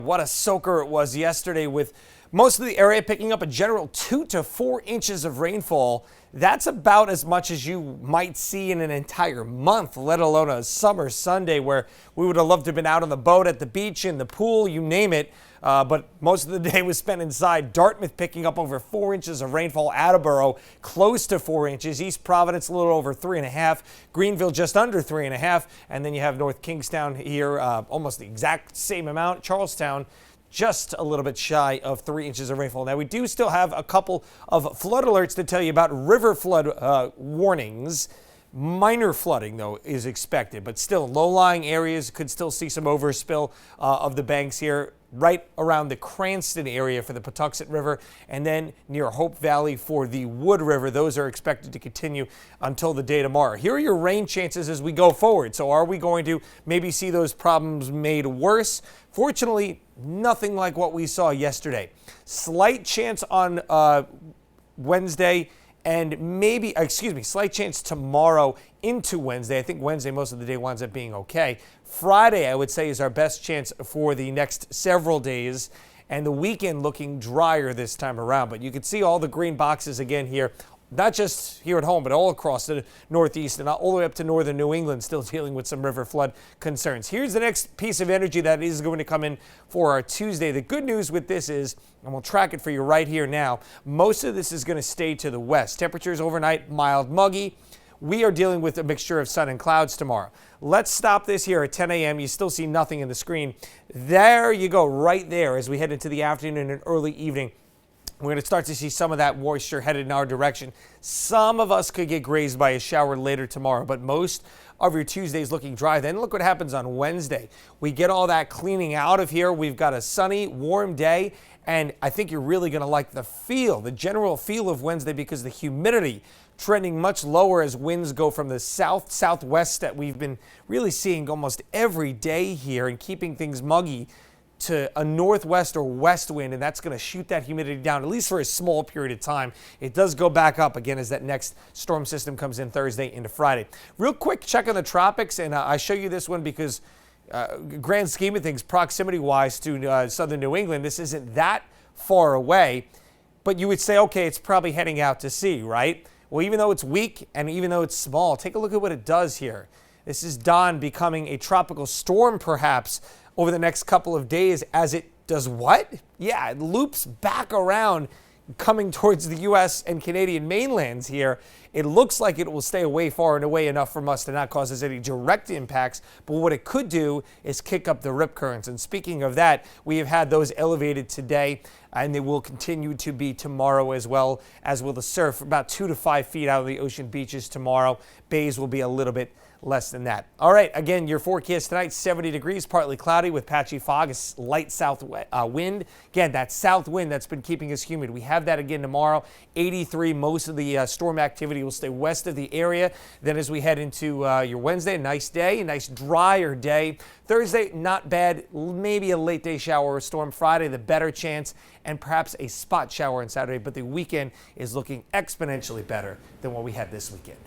What a soaker it was yesterday, with most of the area picking up a general 2 to 4 inches of rainfall. That's about as much as you might see in an entire month, let alone a summer Sunday where we would have loved to have been out on the boat, at the beach, in the pool, you name it. But most of the day was spent inside. Dartmouth picking up over 4 inches of rainfall. Attleboro close to 4 inches. East Providence a little over 3.5. Greenville just under 3.5. And then you have North Kingstown here, almost the exact same amount. Charlestown just a little bit shy of 3 inches of rainfall. Now, we do still have a couple of flood alerts to tell you about. River flood warnings. Minor flooding, though, is expected, but still low-lying areas could still see some overspill of the banks here, right around the Cranston area for the Patuxent River, and then near Hope Valley for the Wood River. Those are expected to continue until the day tomorrow. Here are your rain chances as we go forward. So are we going to maybe see those problems made worse? Fortunately, nothing like what we saw yesterday. Slight chance on Wednesday, and slight chance tomorrow into Wednesday. I think Wednesday, most of the day, winds up being okay. Friday, I would say, is our best chance for the next several days, and the weekend looking drier this time around. But you can see all the green boxes again here, not just here at home, but all across the Northeast and all the way up to northern New England, still dealing with some river flood concerns. Here's the next piece of energy that is going to come in for our Tuesday. The good news with this is, and we'll track it for you right here now, most of this is going to stay to the west. Temperatures overnight, mild, muggy. We are dealing with a mixture of sun and clouds tomorrow. Let's stop this here at 10 a.m. You still see nothing in the screen. There you go, right there, as we head into the afternoon and early evening. We're going to start to see some of that moisture headed in our direction. Some of us could get grazed by a shower later tomorrow, but most of your Tuesdays looking dry. Then look what happens on Wednesday. We get all that cleaning out of here. We've got a sunny, warm day, and I think you're really going to like the general feel of Wednesday, because the humidity trending much lower as winds go from the southwest that we've been really seeing almost every day here, and keeping things muggy, to a northwest or west wind, and that's going to shoot that humidity down, at least for a small period of time. It does go back up again as that next storm system comes in Thursday into Friday. Real quick check on the tropics, and I show you this one because grand scheme of things, proximity-wise to southern New England, this isn't that far away, but you would say, okay, it's probably heading out to sea, right? Well, even though it's weak and even though it's small, take a look at what it does here. This is Don becoming a tropical storm, perhaps, over the next couple of days, as it does what? Yeah, it loops back around, coming towards the U.S. and Canadian mainlands here. It looks like it will stay away far and away enough from us to not cause us any direct impacts, but what it could do is kick up the rip currents. And speaking of that, we have had those elevated today, and they will continue to be tomorrow, as well as will the surf, about 2 to 5 feet out of the ocean beaches tomorrow. Bays will be a little bit less than that. All right, again, your forecast tonight, 70 degrees, partly cloudy with patchy fog, a light south wind. Again, that south wind that's been keeping us humid. We have that again tomorrow, 83. Most of the storm activity will stay west of the area. Then as we head into your Wednesday, a nice day, a nice drier day. Thursday, not bad, maybe a late day shower or storm. Friday, the better chance, and perhaps a spot shower on Saturday, but the weekend is looking exponentially better than what we had this weekend.